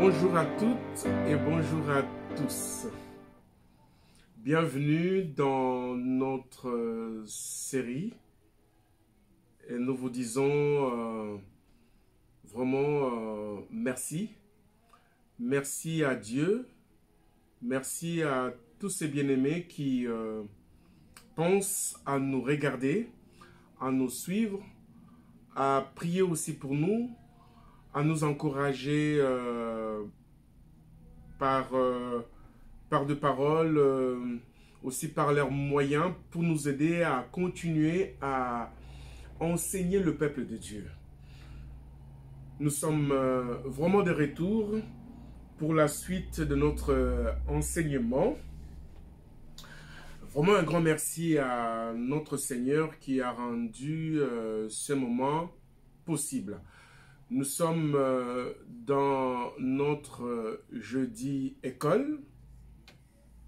Bonjour à toutes et bonjour à tous. Bienvenue dans notre série et nous vous disons vraiment merci. Merci à Dieu, merci à tous ces bien-aimés qui pensent à nous regarder, à nous suivre, à prier aussi pour nous, à nous encourager par de paroles, aussi par leurs moyens pour nous aider à continuer à enseigner le peuple de Dieu. Nous sommes vraiment de retour pour la suite de notre enseignement. Vraiment un grand merci à notre Seigneur qui a rendu ce moment possible. Nous sommes dans notre jeudi école,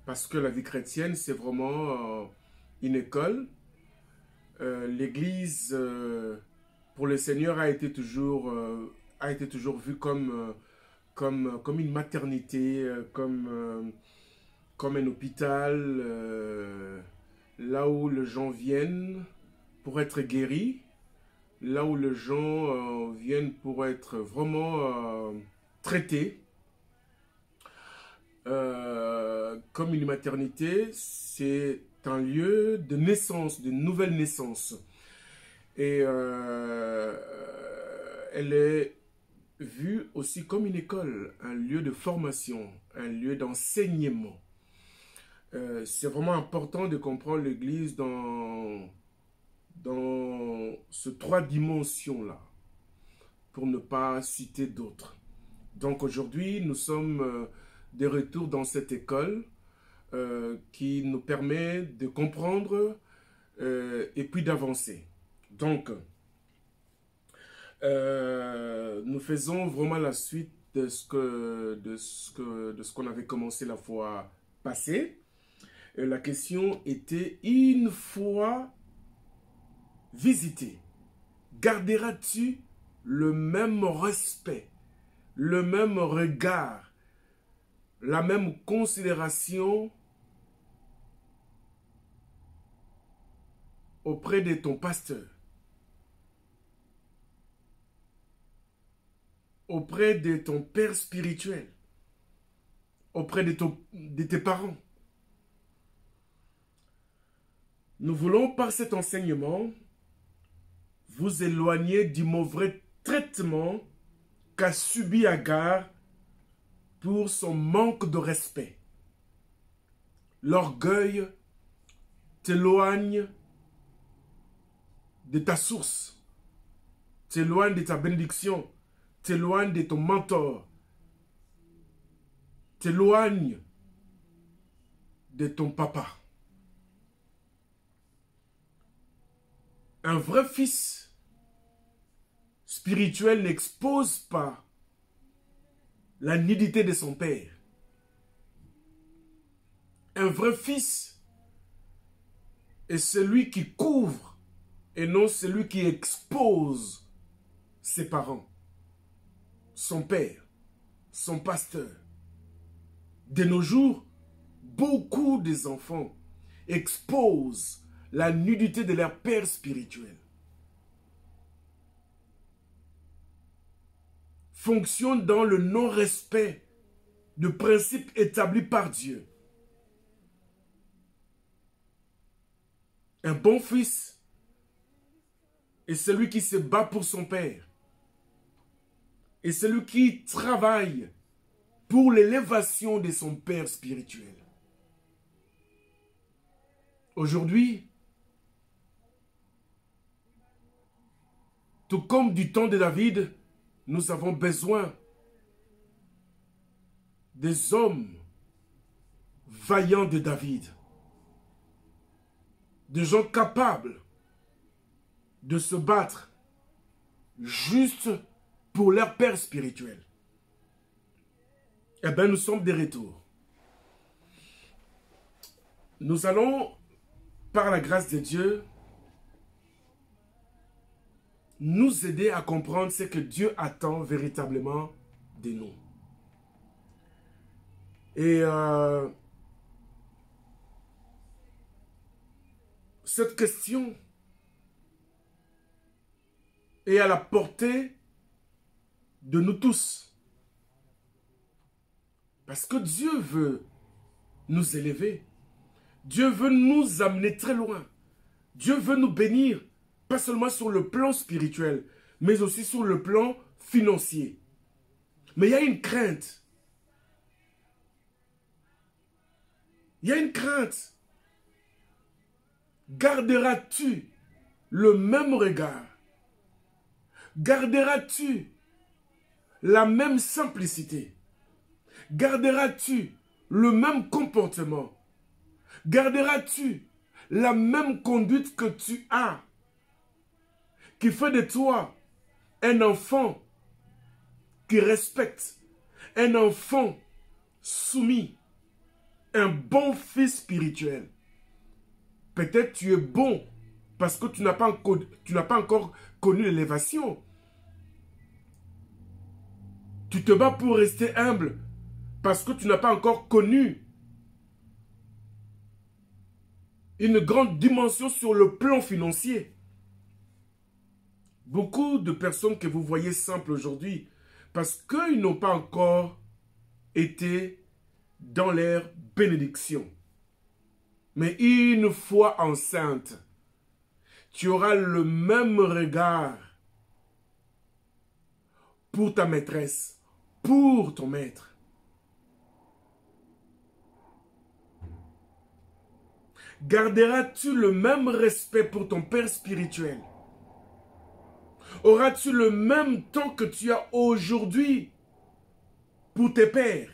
parce que la vie chrétienne, c'est vraiment une école. L'église, pour le Seigneur, a été toujours vue comme une maternité, comme un hôpital, là où les gens viennent pour être guéris, là où les gens viennent pour être vraiment traités. Comme une maternité, c'est un lieu de naissance, de nouvelle naissance. Et elle est vue aussi comme une école, un lieu de formation, un lieu d'enseignement. C'est vraiment important de comprendre l'Église dans ces trois dimensions-là, pour ne pas citer d'autres. Donc aujourd'hui, nous sommes de retour dans cette école qui nous permet de comprendre et puis d'avancer. Donc, nous faisons vraiment la suite de ce qu'on avait commencé la fois passée. La question était: une fois visité, garderas-tu le même respect, le même regard, la même considération auprès de ton pasteur, auprès de ton père spirituel, auprès de tes parents? Nous voulons par cet enseignement vous éloigner du mauvais traitement qu'a subi Agar pour son manque de respect. L'orgueil t'éloigne de ta source, t'éloigne de ta bénédiction, t'éloigne de ton mentor, t'éloigne de ton papa. Un vrai fils spirituel n'expose pas la nudité de son père. Un vrai fils est celui qui couvre et non celui qui expose ses parents, son père, son pasteur. De nos jours, beaucoup des enfants exposent la nudité de leur père spirituel. Fonctionnent dans le non-respect de principes établis par Dieu. Un bon fils est celui qui se bat pour son père, et celui qui travaille pour l'élévation de son père spirituel. Aujourd'hui, tout comme du temps de David, nous avons besoin des hommes vaillants de David, de gens capables de se battre juste pour leur père spirituel. Eh bien, nous sommes de retour. Nous allons, par la grâce de Dieu, nous aider à comprendre ce que Dieu attend véritablement de nous. Et cette question est à la portée de nous tous. Parce que Dieu veut nous élever. Dieu veut nous amener très loin. Dieu veut nous bénir, pas seulement sur le plan spirituel, mais aussi sur le plan financier. Mais il y a une crainte. Il y a une crainte. Garderas-tu le même regard? Garderas-tu la même simplicité? Garderas-tu le même comportement? Garderas-tu la même conduite que tu as, qui fait de toi un enfant qui respecte, un enfant soumis, un bon fils spirituel? Peut-être tu es bon parce que tu n'as pas encore connu l'élévation. Tu te bats pour rester humble parce que tu n'as pas encore connu une grande dimension sur le plan financier. Beaucoup de personnes que vous voyez simples aujourd'hui, parce qu'ils n'ont pas encore été dans leur bénédiction. Mais une fois enceinte, tu auras le même regard pour ta maîtresse, pour ton maître. Garderas-tu le même respect pour ton père spirituel? Auras-tu le même temps que tu as aujourd'hui pour tes pères?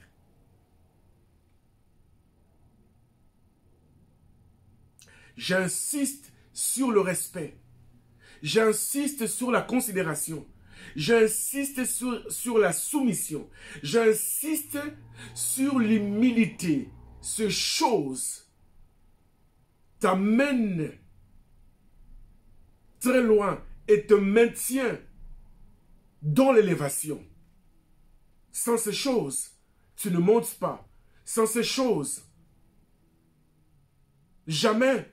J'insiste sur le respect. J'insiste sur la considération. J'insiste sur la soumission. J'insiste sur l'humilité. Ces choses t'amènent très loin et te maintient dans l'élévation. Sans ces choses, tu ne montes pas. Sans ces choses, jamais,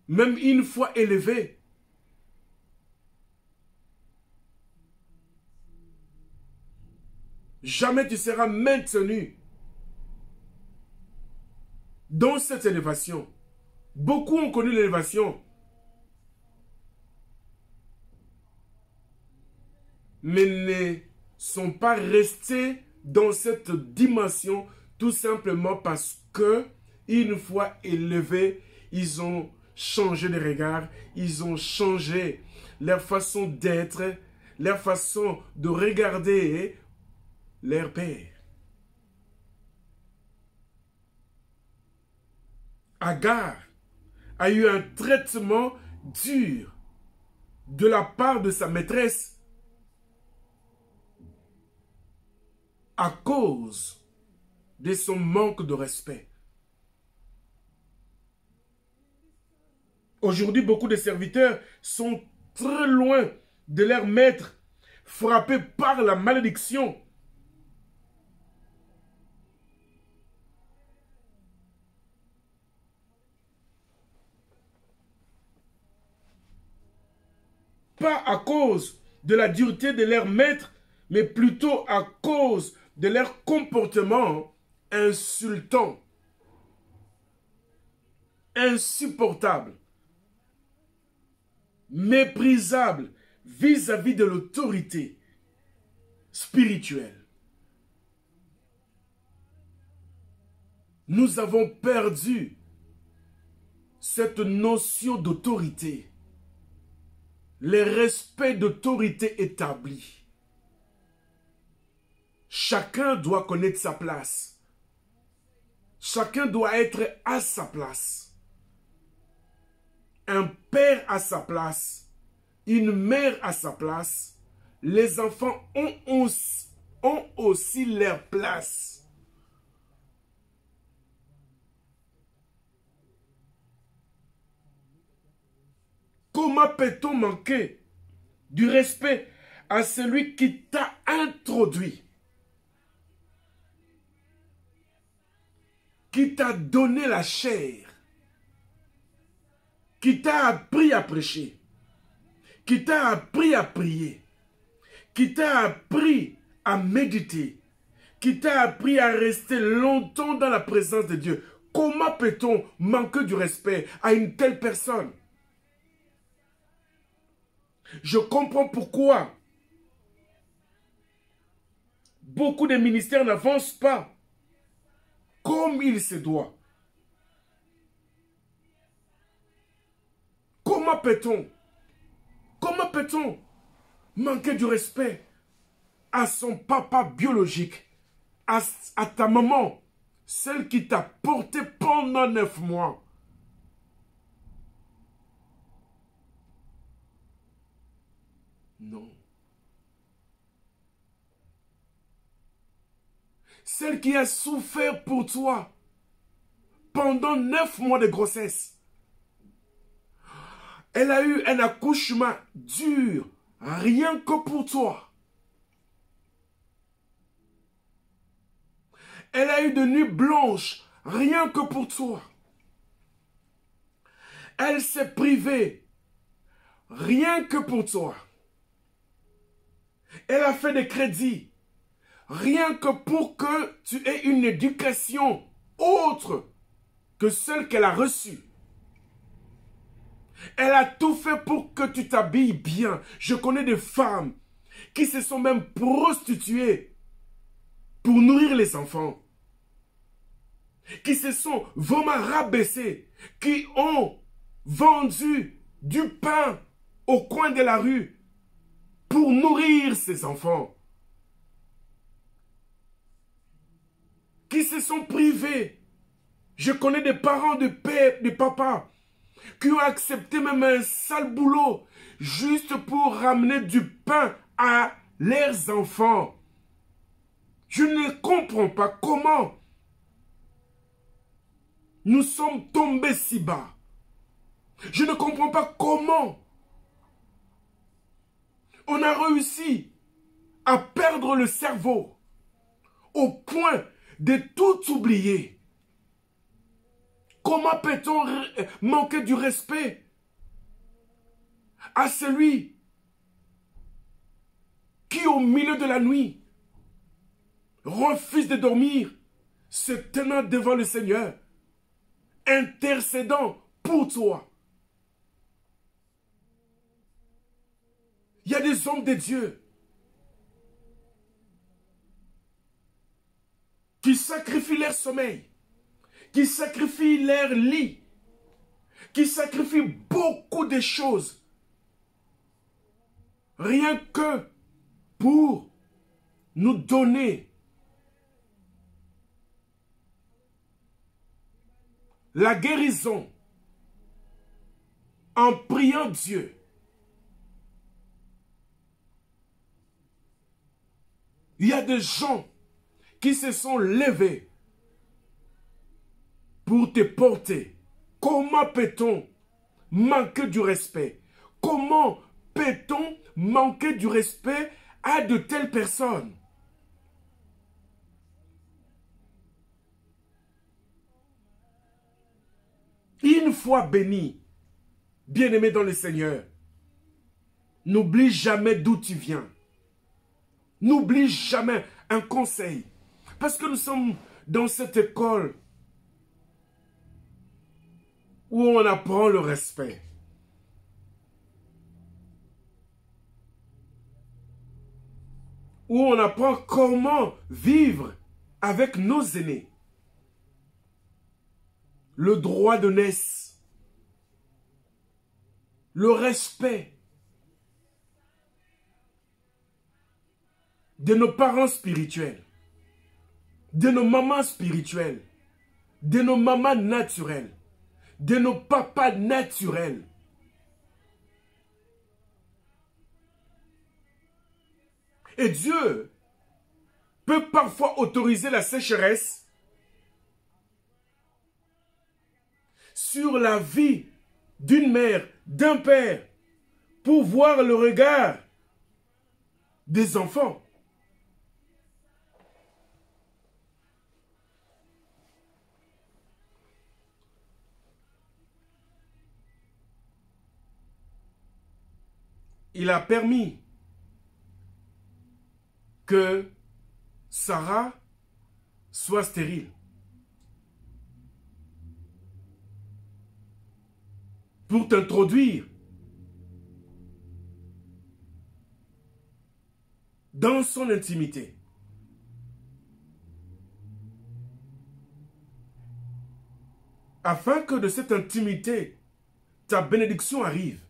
même une fois élevé, jamais tu seras maintenu dans cette élévation. Beaucoup ont connu l'élévation, mais ne sont pas restés dans cette dimension tout simplement parce que, une fois élevés, ils ont changé de regard, ils ont changé leur façon d'être, leur façon de regarder leur père. Agar a eu un traitement dur de la part de sa maîtresse à cause de son manque de respect. Aujourd'hui, beaucoup de serviteurs sont très loin de leur maître, frappés par la malédiction. Pas à cause de la dureté de leur maître, mais plutôt à cause de leur comportement insultant, insupportable, méprisable vis-à-vis de l'autorité spirituelle. Nous avons perdu cette notion d'autorité, le respect d'autorité établie. Chacun doit connaître sa place. Chacun doit être à sa place. Un père à sa place, une mère à sa place. Les enfants ont aussi leur place. Comment peut-on manquer du respect à celui qui t'a introduit? qui t'a donné la chair, qui t'a appris à prêcher, qui t'a appris à prier, qui t'a appris à méditer, qui t'a appris à rester longtemps dans la présence de Dieu. Comment peut-on manquer du respect à une telle personne? Je comprends pourquoi beaucoup de ministères n'avancent pas comme il se doit. Comment peut-on manquer du respect à son papa biologique, à ta maman, celle qui t'a porté pendant 9 mois? Non. Celle qui a souffert pour toi pendant 9 mois de grossesse. Elle a eu un accouchement dur, rien que pour toi. Elle a eu de nuits blanches, rien que pour toi. Elle s'est privée, rien que pour toi. Elle a fait des crédits, rien que pour que tu aies une éducation autre que celle qu'elle a reçue. Elle a tout fait pour que tu t'habilles bien. Je connais des femmes qui se sont même prostituées pour nourrir les enfants. Qui se sont vraiment rabaissées. Qui ont vendu du pain au coin de la rue pour nourrir ces enfants. Qui se sont privés. Je connais des parents de père, de papa, qui ont accepté même un sale boulot juste pour ramener du pain à leurs enfants. Je ne comprends pas comment nous sommes tombés si bas. Je ne comprends pas comment on a réussi à perdre le cerveau au point de tout oublier. Comment peut-on manquer du respect à celui qui, au milieu de la nuit, refuse de dormir, se tenant devant le Seigneur, intercédant pour toi? Il y a des hommes de Dieu qui sacrifient leur sommeil, qui sacrifient leur lit, qui sacrifient beaucoup de choses, rien que pour nous donner la guérison en priant Dieu. Il y a des gens qui se sont levés pour te porter. Comment peut-on manquer du respect? Comment peut-on manquer du respect à de telles personnes? Une fois béni, bien-aimé dans le Seigneur, n'oublie jamais d'où tu viens. N'oublie jamais un conseil. Parce que nous sommes dans cette école où on apprend le respect. Où on apprend comment vivre avec nos aînés. Le droit de naissance. Le respect de nos parents spirituels, de nos mamans spirituelles, de nos mamans naturelles, de nos papas naturels. Et Dieu peut parfois autoriser la sécheresse sur la vie d'une mère, d'un père, pour voir le regard des enfants. il a permis que Sarah soit stérile. Pour t'introduire dans son intimité. Afin que de cette intimité, ta bénédiction arrive.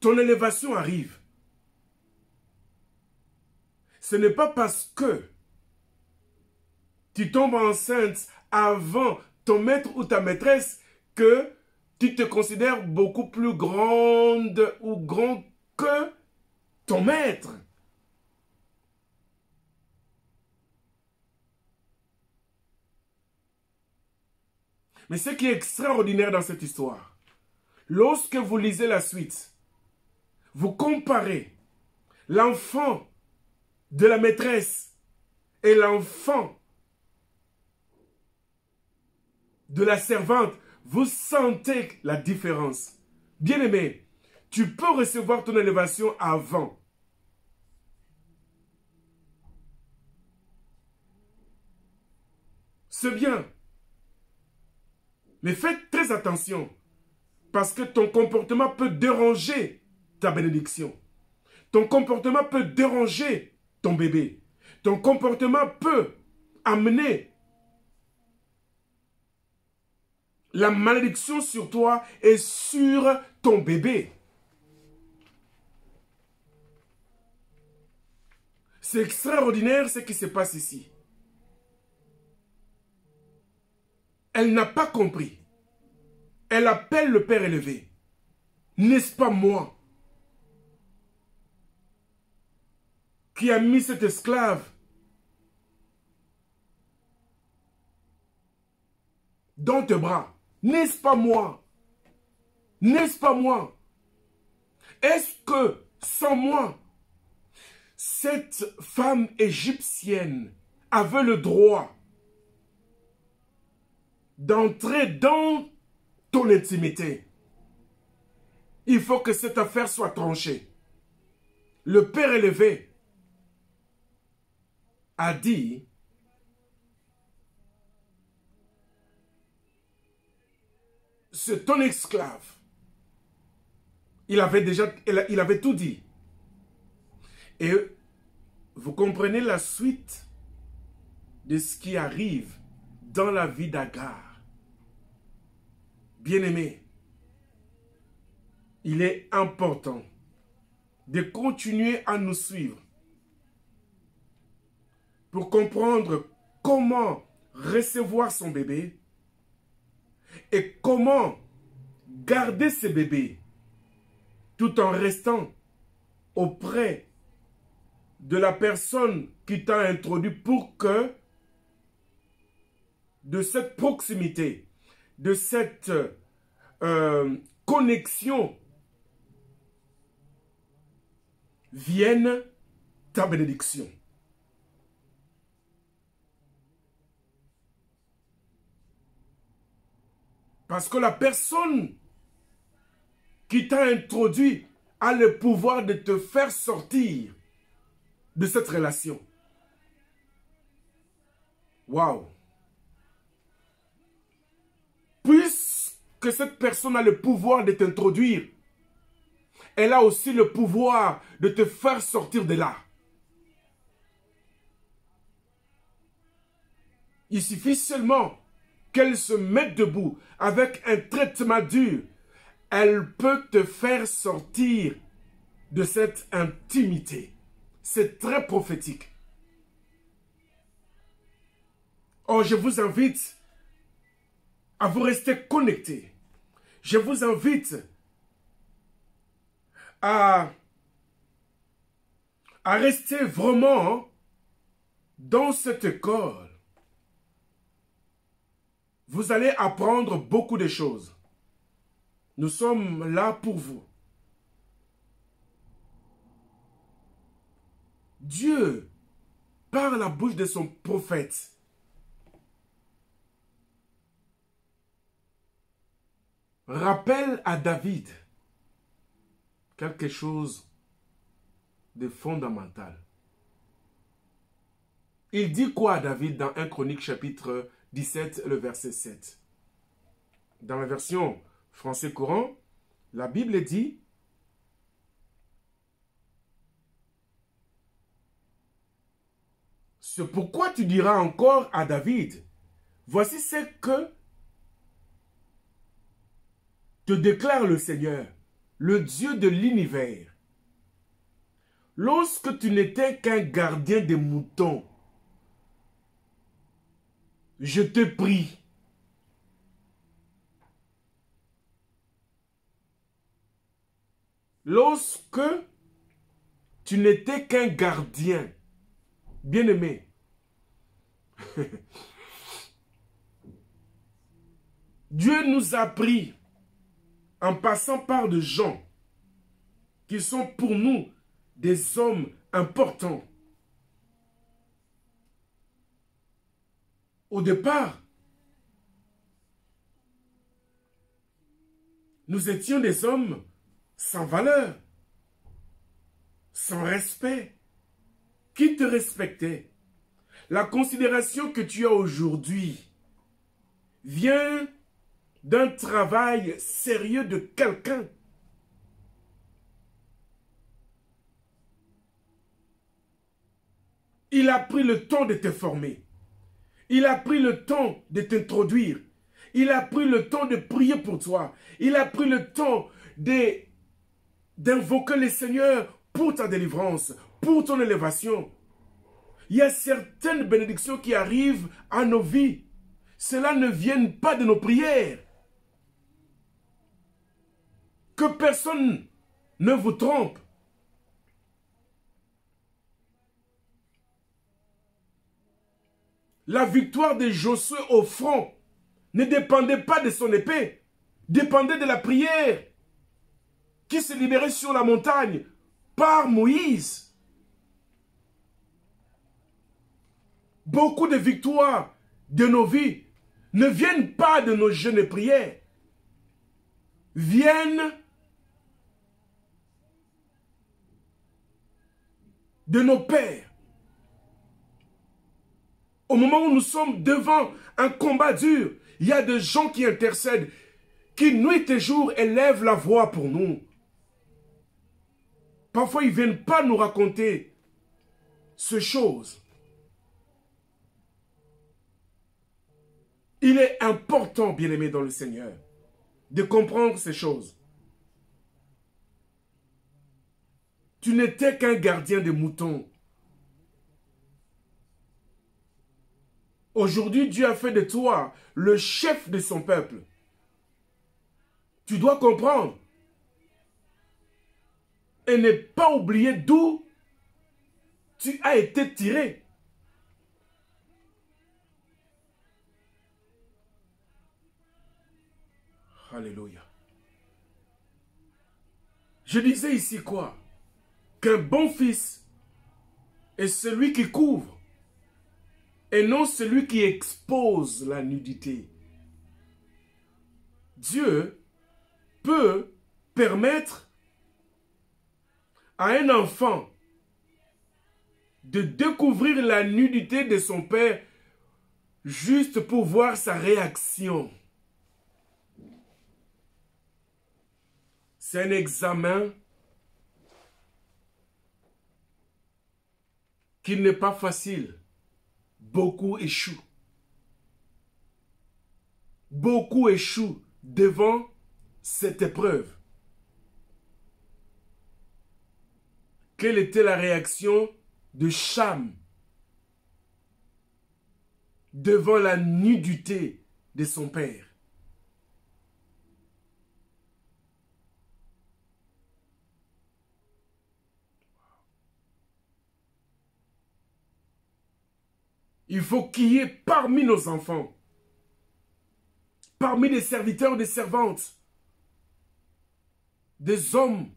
Ton élévation arrive. Ce n'est pas parce que tu tombes enceinte avant ton maître ou ta maîtresse que tu te considères beaucoup plus grande ou grand que ton maître. Mais ce qui est extraordinaire dans cette histoire, lorsque vous lisez la suite, vous comparez l'enfant de la maîtresse et l'enfant de la servante, vous sentez la différence. Bien-aimé, tu peux recevoir ton élévation avant. C'est bien. Mais faites très attention, parce que ton comportement peut déranger ta bénédiction. Ton comportement peut déranger ton bébé. Ton comportement peut amener la malédiction sur toi et sur ton bébé. C'est extraordinaire ce qui se passe ici. Elle n'a pas compris. Elle appelle le Père élevé. N'est-ce pas moi qui a mis cet esclave dans tes bras? N'est-ce pas moi? N'est-ce pas moi? Est-ce que sans moi, cette femme égyptienne avait le droit d'entrer dans ton intimité? Il faut que cette affaire soit tranchée. Le Père élevé a dit, c'est ton esclave. Il avait tout dit. Et vous comprenez la suite de ce qui arrive dans la vie d'Agar. Bien-aimé, il est important de continuer à nous suivre pour comprendre comment recevoir son bébé et comment garder ce bébé tout en restant auprès de la personne qui t'a introduit pour que de cette proximité, de cette connexion vienne ta bénédiction. Parce que la personne qui t'a introduit a le pouvoir de te faire sortir de cette relation. Waouh! Puisque cette personne a le pouvoir de t'introduire, elle a aussi le pouvoir de te faire sortir de là. Il suffit seulement qu'elle se mette debout avec un traitement dur. Elle peut te faire sortir de cette intimité. C'est très prophétique. Or, je vous invite à vous rester connectés. Je vous invite à rester vraiment dans cette école. Vous allez apprendre beaucoup de choses. Nous sommes là pour vous. Dieu, par la bouche de son prophète, rappelle à David quelque chose de fondamental. Il dit quoi à David dans 1 Chronique chapitre 17, le verset 7? Dans la version français courant, la Bible dit: c'est pourquoi tu diras encore à David, voici ce que te déclare le Seigneur, le Dieu de l'univers. Lorsque tu n'étais qu'un gardien des moutons, je te prie. Lorsque tu n'étais qu'un gardien, bien-aimé, Dieu nous a pris en passant par des gens qui sont pour nous des hommes importants. Au départ, nous étions des hommes sans valeur, sans respect. Qui te respectait? La considération que tu as aujourd'hui vient d'un travail sérieux de quelqu'un. Il a pris le temps de te former. Il a pris le temps de t'introduire. Il a pris le temps de prier pour toi. Il a pris le temps d'invoquer le Seigneur pour ta délivrance, pour ton élévation. Il y a certaines bénédictions qui arrivent à nos vies. Cela ne vient pas de nos prières. Que personne ne vous trompe. La victoire de Josué au front ne dépendait pas de son épée, dépendait de la prière qui se libérait sur la montagne par Moïse. Beaucoup de victoires de nos vies ne viennent pas de nos jeûnes et prières, viennent de nos pères. Au moment où nous sommes devant un combat dur, il y a des gens qui intercèdent, qui nuit et jour élèvent la voix pour nous. Parfois, ils ne viennent pas nous raconter ces choses. Il est important, bien-aimé dans le Seigneur, de comprendre ces choses. Tu n'étais qu'un gardien de moutons. Aujourd'hui, Dieu a fait de toi le chef de son peuple. Tu dois comprendre et ne pas oublier d'où tu as été tiré. Alléluia. Je disais ici quoi? Qu'un bon fils est celui qui couvre et non celui qui expose la nudité. Dieu peut permettre à un enfant de découvrir la nudité de son père juste pour voir sa réaction. C'est un examen qui n'est pas facile. Beaucoup échouent. Beaucoup échouent devant cette épreuve. Quelle était la réaction de Cham devant la nudité de son père? Il faut qu'il y ait parmi nos enfants, parmi les serviteurs et les servantes, des hommes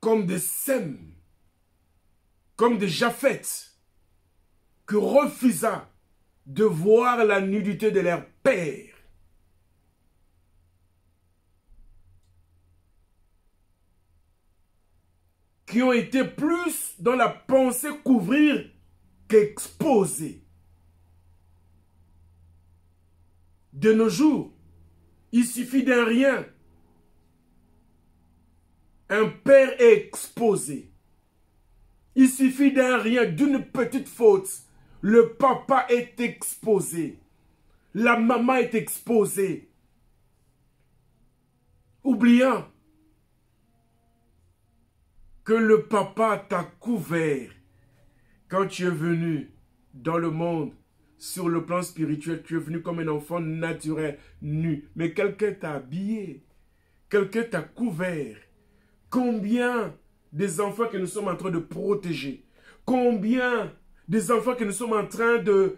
comme des Sem, comme des Japheth, qui refusa de voir la nudité de leur père. qui ont été plus dans la pensée couvrir qu'exposer. De nos jours, il suffit d'un rien. Un père est exposé. Il suffit d'un rien, d'une petite faute. Le papa est exposé. La maman est exposée. Oubliant que le papa t'a couvert quand tu es venu dans le monde. Sur le plan spirituel, tu es venu comme un enfant naturel, nu. Mais quelqu'un t'a habillé. Quelqu'un t'a couvert. Combien des enfants que nous sommes en train de protéger? Combien des enfants que nous sommes en train de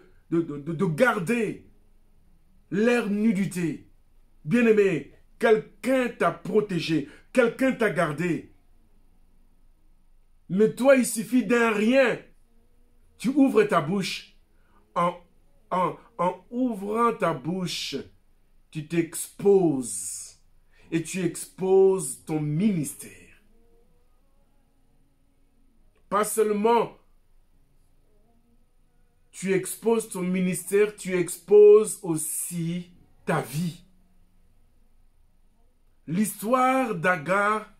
garder leur nudité? Bien-aimé, quelqu'un t'a protégé. Quelqu'un t'a gardé. Mais toi, il suffit d'un rien. Tu ouvres ta bouche. En ouvrant ta bouche, tu t'exposes. Et tu exposes ton ministère. Pas seulement tu exposes ton ministère, tu exposes aussi ta vie. L'histoire d'Agar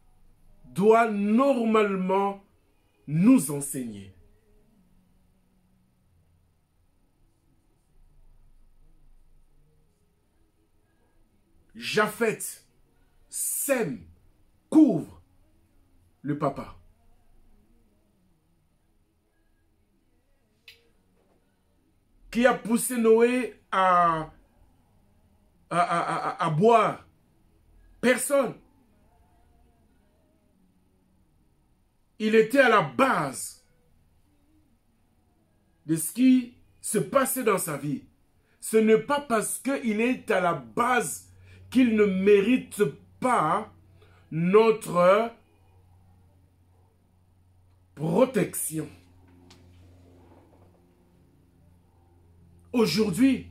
doit normalement nous enseigner. Japheth, Sem, couvre le papa. Qui a poussé Noé à boire? Personne. Il était à la base de ce qui se passait dans sa vie. Ce n'est pas parce qu'il est à la base qu'il ne mérite pas notre protection. Aujourd'hui,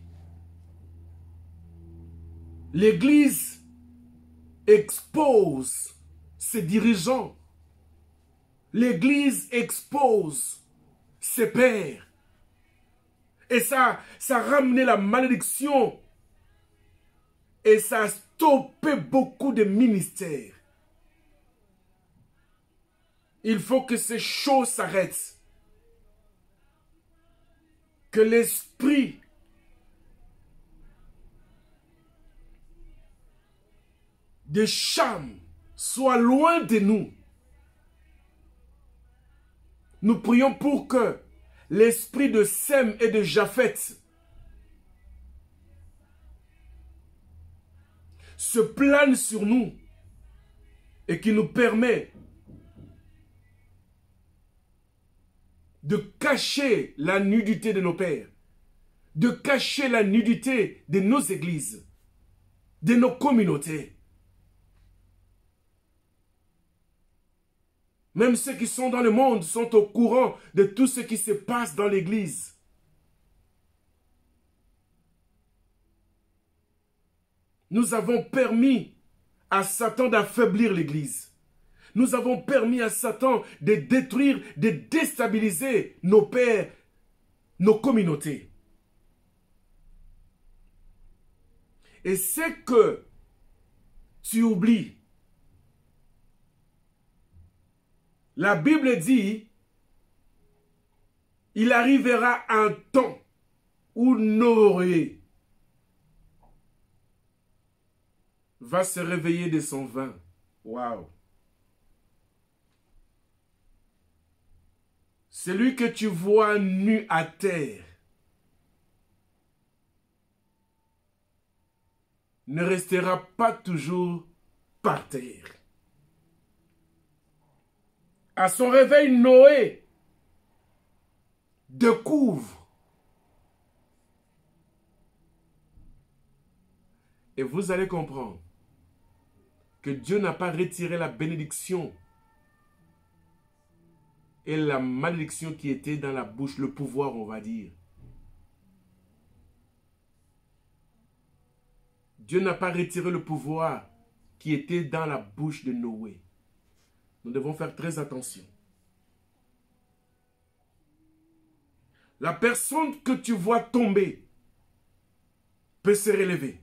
l'Église expose ses dirigeants. L'Église expose ses pères. Et ça a ramené la malédiction. Et ça a stoppé beaucoup de ministères. Il faut que ces choses s'arrêtent. Que l'esprit de Cham soit loin de nous. Nous prions pour que l'esprit de Sem et de Japheth se plane sur nous et qui nous permet de cacher la nudité de nos pères, de cacher la nudité de nos églises, de nos communautés. Même ceux qui sont dans le monde sont au courant de tout ce qui se passe dans l'église. Nous avons permis à Satan d'affaiblir l'église. Nous avons permis à Satan de détruire, de déstabiliser nos pères, nos communautés. Et c'est que tu oublies. La Bible dit, il arrivera un temps où Noé va se réveiller de son vin. Waouh! Celui que tu vois nu à terre ne restera pas toujours par terre. À son réveil, Noé découvre. Et vous allez comprendre que Dieu n'a pas retiré la bénédiction et la malédiction qui était dans la bouche, le pouvoir, on va dire. Dieu n'a pas retiré le pouvoir qui était dans la bouche de Noé. Nous devons faire très attention. La personne que tu vois tomber peut se relever.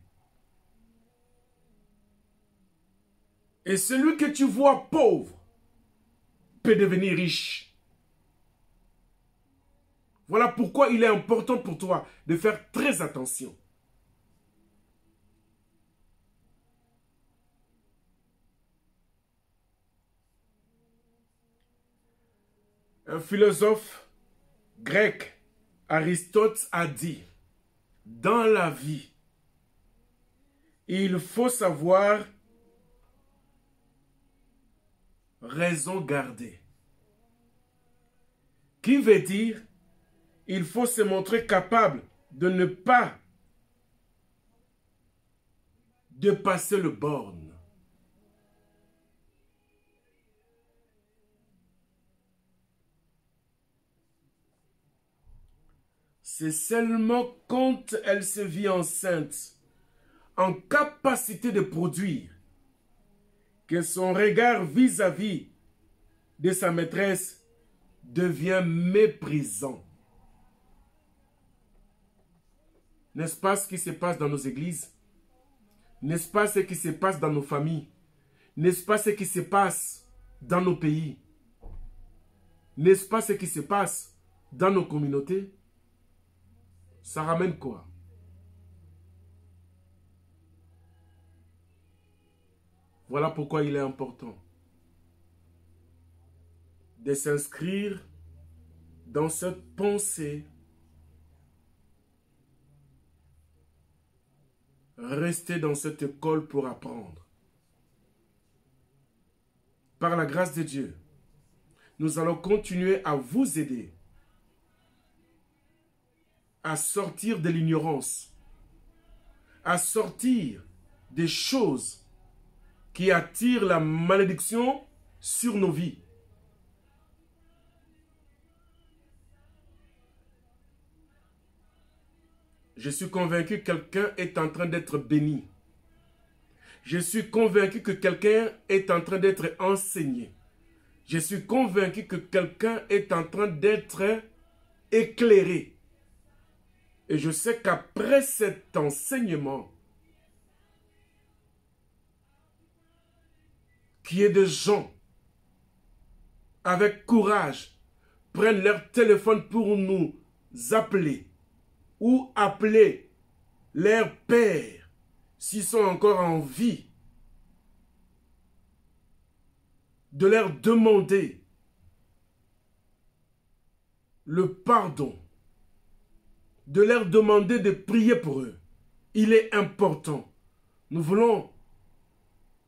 Et celui que tu vois pauvre peut devenir riche. Voilà pourquoi il est important pour toi de faire très attention. Un philosophe grec, Aristote, a dit, dans la vie, il faut savoir raison garder. Qui veut dire, il faut se montrer capable de ne pas dépasser le borne. C'est seulement quand elle se vit enceinte, en capacité de produire, que son regard vis-à-vis de sa maîtresse devient méprisant. N'est-ce pas ce qui se passe dans nos églises? N'est-ce pas ce qui se passe dans nos familles? N'est-ce pas ce qui se passe dans nos pays? N'est-ce pas ce qui se passe dans nos communautés? Ça ramène quoi? Voilà pourquoi il est important de s'inscrire dans cette pensée, rester dans cette école pour apprendre. Par la grâce de Dieu, nous allons continuer à vous aider à sortir de l'ignorance, à sortir des choses qui attirent la malédiction sur nos vies. Je suis convaincu que quelqu'un est en train d'être béni. Je suis convaincu que quelqu'un est en train d'être enseigné. Je suis convaincu que quelqu'un est en train d'être éclairé. Et je sais qu'après cet enseignement, qu'il y ait des gens avec courage prennent leur téléphone pour nous appeler ou appeler leur père s'ils sont encore en vie, de leur demander le pardon, de leur demander de prier pour eux. Il est important. Nous voulons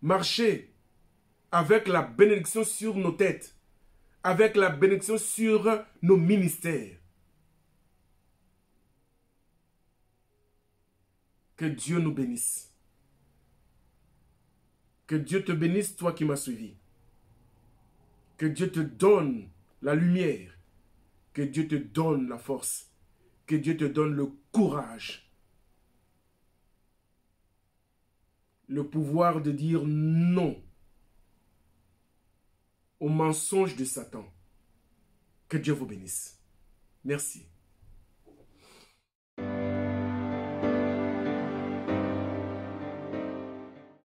marcher avec la bénédiction sur nos têtes, avec la bénédiction sur nos ministères. Que Dieu nous bénisse. Que Dieu te bénisse, toi qui m'as suivi. Que Dieu te donne la lumière. Que Dieu te donne la force. Que Dieu te donne le courage. Le pouvoir de dire non au mensonge de Satan. Que Dieu vous bénisse. Merci.